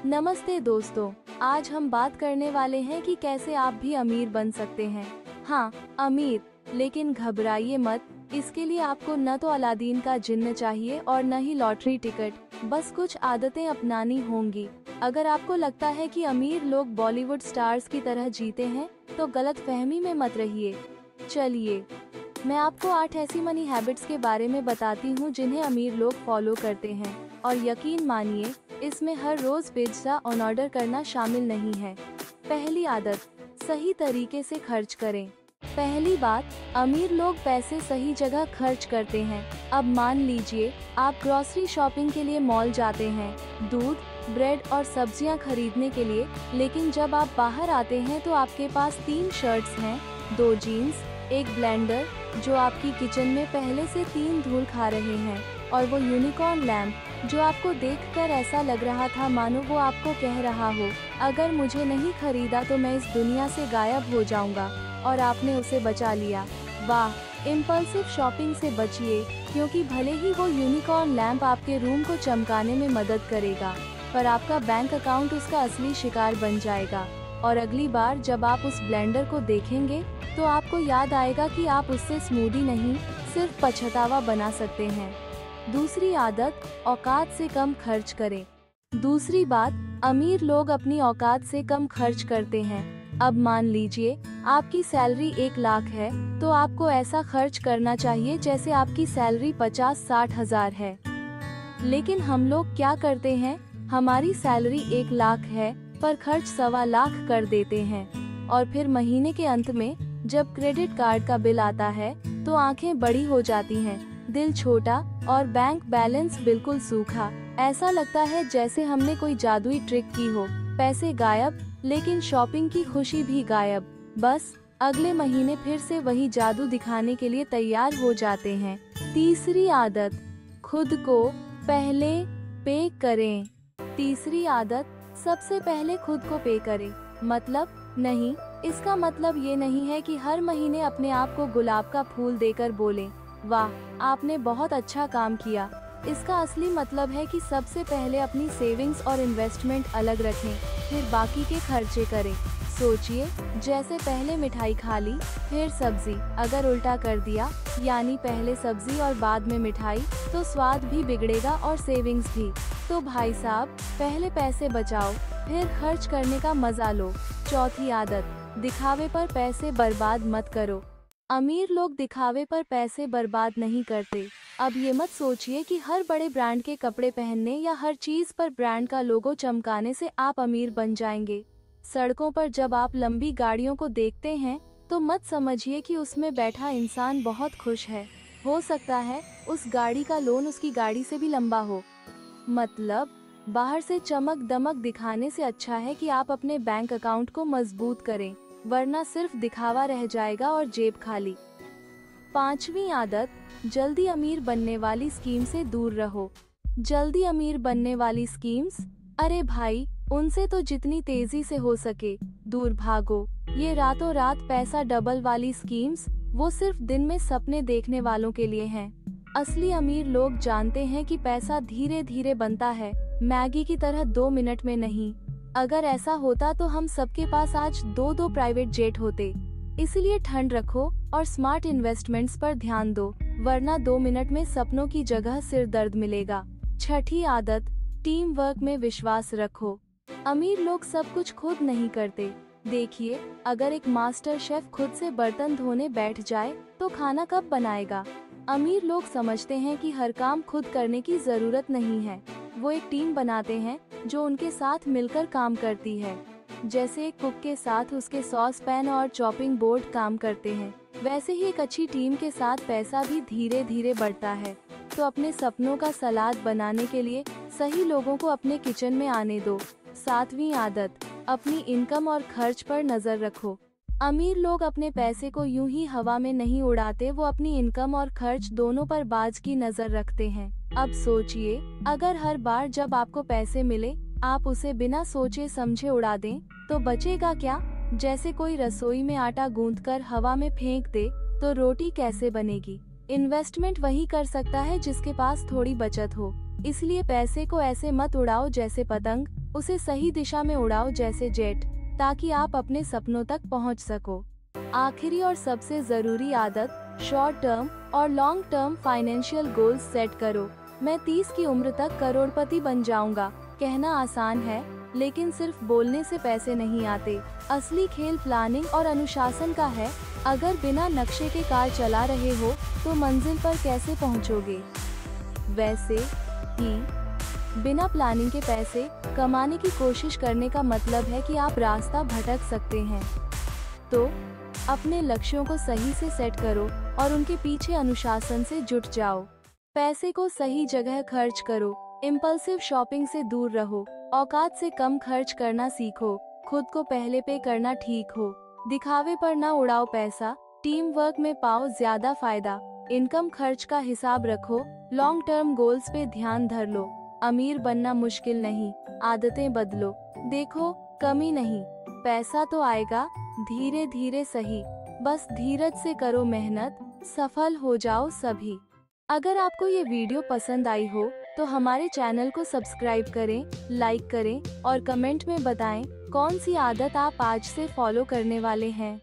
नमस्ते दोस्तों, आज हम बात करने वाले हैं कि कैसे आप भी अमीर बन सकते हैं। हाँ, अमीर, लेकिन घबराइए मत। इसके लिए आपको न तो अलादीन का जिन्न चाहिए और न ही लॉटरी टिकट, बस कुछ आदतें अपनानी होंगी। अगर आपको लगता है कि अमीर लोग बॉलीवुड स्टार्स की तरह जीते हैं, तो गलत फहमी में मत रहिए। चलिए, मैं आपको 8 ऐसी मनी हैबिट्स के बारे में बताती हूँ जिन्हें अमीर लोग फॉलो करते हैं, और यकीन मानिए, इसमें हर रोज पिज्जा ऑन ऑर्डर करना शामिल नहीं है। पहली आदत, सही तरीके से खर्च करें। पहली बात, अमीर लोग पैसे सही जगह खर्च करते हैं। अब मान लीजिए आप ग्रोसरी शॉपिंग के लिए मॉल जाते हैं, दूध, ब्रेड और सब्जियां खरीदने के लिए, लेकिन जब आप बाहर आते हैं तो आपके पास 3 शर्ट्स हैं, 2 जीन्स, एक ब्लेंडर जो आपकी किचन में पहले से 3 धूल खा रहे हैं, और वो यूनिकॉर्न लैम्प जो आपको देखकर ऐसा लग रहा था मानो वो आपको कह रहा हो, अगर मुझे नहीं खरीदा तो मैं इस दुनिया से गायब हो जाऊंगा, और आपने उसे बचा लिया। वाह, इम्पल्सिव शॉपिंग से बचिए, क्योंकि भले ही वो यूनिकॉर्न लैम्प आपके रूम को चमकाने में मदद करेगा, पर आपका बैंक अकाउंट उसका असली शिकार बन जाएगा। और अगली बार जब आप उस ब्लेंडर को देखेंगे तो आपको याद आएगा कि आप उससे स्मूदी नहीं, सिर्फ पछतावा बना सकते हैं। दूसरी आदत, औकात से कम खर्च करें। दूसरी बात, अमीर लोग अपनी औकात से कम खर्च करते हैं। अब मान लीजिए आपकी सैलरी 1 लाख है, तो आपको ऐसा खर्च करना चाहिए जैसे आपकी सैलरी 50-60 हजार है। लेकिन हम लोग क्या करते हैं, हमारी सैलरी 1 लाख है पर खर्च 1.25 लाख कर देते हैं, और फिर महीने के अंत में जब क्रेडिट कार्ड का बिल आता है तो आंखें बड़ी हो जाती हैं, दिल छोटा और बैंक बैलेंस बिल्कुल सूखा। ऐसा लगता है जैसे हमने कोई जादुई ट्रिक की हो, पैसे गायब, लेकिन शॉपिंग की खुशी भी गायब। बस अगले महीने फिर से वही जादू दिखाने के लिए तैयार हो जाते हैं। तीसरी आदत, खुद को पहले पे करें। तीसरी आदत, सबसे पहले खुद को पे करें। मतलब नहीं, इसका मतलब ये नहीं है कि हर महीने अपने आप को गुलाब का फूल देकर बोलें, वाह आपने बहुत अच्छा काम किया। इसका असली मतलब है कि सबसे पहले अपनी सेविंग्स और इन्वेस्टमेंट अलग रखें, फिर बाकी के खर्चे करें। सोचिए, जैसे पहले मिठाई खा ली, फिर सब्जी। अगर उल्टा कर दिया, यानी पहले सब्जी और बाद में मिठाई, तो स्वाद भी बिगड़ेगा और सेविंग्स भी। तो भाई साहब, पहले पैसे बचाओ, फिर खर्च करने का मजा लो। चौथी आदत, दिखावे पर पैसे बर्बाद मत करो। अमीर लोग दिखावे पर पैसे बर्बाद नहीं करते। अब ये मत सोचिए कि हर बड़े ब्रांड के कपड़े पहनने या हर चीज पर ब्रांड का लोगो चमकाने से आप अमीर बन जाएंगे। सड़कों पर जब आप लंबी गाड़ियों को देखते हैं तो मत समझिए कि उसमें बैठा इंसान बहुत खुश है। हो सकता है उस गाड़ी का लोन उसकी गाड़ी से भी लंबा हो। मतलब बाहर से चमक दमक दिखाने से अच्छा है कि आप अपने बैंक अकाउंट को मजबूत करें, वरना सिर्फ दिखावा रह जाएगा और जेब खाली। पांचवी आदत, जल्दी अमीर बनने वाली स्कीम से दूर रहो। जल्दी अमीर बनने वाली स्कीम्स, अरे भाई, उनसे तो जितनी तेजी से हो सके दूर भागो। ये रातों रात पैसा डबल वाली स्कीम्स, वो सिर्फ दिन में सपने देखने वालों के लिए हैं। असली अमीर लोग जानते हैं कि पैसा धीरे धीरे बनता है, मैगी की तरह 2 मिनट में नहीं। अगर ऐसा होता तो हम सबके पास आज 2 प्राइवेट जेट होते। इसलिए ठंड रखो और स्मार्ट इन्वेस्टमेंट्स पर ध्यान दो, वरना 2 मिनट में सपनों की जगह सिर दर्द मिलेगा। छठी आदत, टीम वर्क में विश्वास रखो। अमीर लोग सब कुछ खुद नहीं करते। देखिए, अगर एक मास्टर शेफ खुद से बर्तन धोने बैठ जाए तो खाना कब बनाएगा। अमीर लोग समझते हैं कि हर काम खुद करने की जरूरत नहीं है, वो एक टीम बनाते हैं जो उनके साथ मिलकर काम करती है। जैसे एक कुक के साथ उसके सॉस पैन और चॉपिंग बोर्ड काम करते हैं, वैसे ही एक अच्छी टीम के साथ पैसा भी धीरे धीरे बढ़ता है। तो अपने सपनों का सलाद बनाने के लिए सही लोगों को अपने किचन में आने दो। सातवीं आदत, अपनी इनकम और खर्च पर नजर रखो। अमीर लोग अपने पैसे को यूं ही हवा में नहीं उड़ाते, वो अपनी इनकम और खर्च दोनों पर बाज की नजर रखते हैं। अब सोचिए, अगर हर बार जब आपको पैसे मिले आप उसे बिना सोचे समझे उड़ा दें, तो बचेगा क्या। जैसे कोई रसोई में आटा गूंथकर हवा में फेंक दे तो रोटी कैसे बनेगी। इन्वेस्टमेंट वही कर सकता है जिसके पास थोड़ी बचत हो। इसलिए पैसे को ऐसे मत उड़ाओ जैसे पतंग, उसे सही दिशा में उड़ाओ जैसे जेट, ताकि आप अपने सपनों तक पहुंच सको। आखिरी और सबसे जरूरी आदत, शॉर्ट टर्म और long term financial goals set करो। मैं 30 की उम्र तक करोड़पति बन जाऊंगा, कहना आसान है, लेकिन सिर्फ बोलने से पैसे नहीं आते। असली खेल प्लानिंग और अनुशासन का है। अगर बिना नक्शे के कार चला रहे हो तो मंजिल पर कैसे पहुंचोगे? वैसे ही बिना प्लानिंग के पैसे कमाने की कोशिश करने का मतलब है कि आप रास्ता भटक सकते हैं। तो अपने लक्ष्यों को सही से सेट करो और उनके पीछे अनुशासन से जुट जाओ। पैसे को सही जगह खर्च करो, इम्पल्सिव शॉपिंग से दूर रहो, औकात से कम खर्च करना सीखो, खुद को पहले पे करना ठीक हो, दिखावे पर ना उड़ाओ पैसा, टीम वर्क में पाओ ज्यादा फायदा, इनकम खर्च का हिसाब रखो, लॉन्ग टर्म गोल्स पे ध्यान धर लो। अमीर बनना मुश्किल नहीं, आदतें बदलो, देखो कमी नहीं, पैसा तो आएगा, धीरे धीरे सही, बस धीरज से करो मेहनत, सफल हो जाओ सभी। अगर आपको ये वीडियो पसंद आई हो तो हमारे चैनल को सब्सक्राइब करें, लाइक करें और कमेंट में बताएं कौन सी आदत आप आज से फॉलो करने वाले हैं।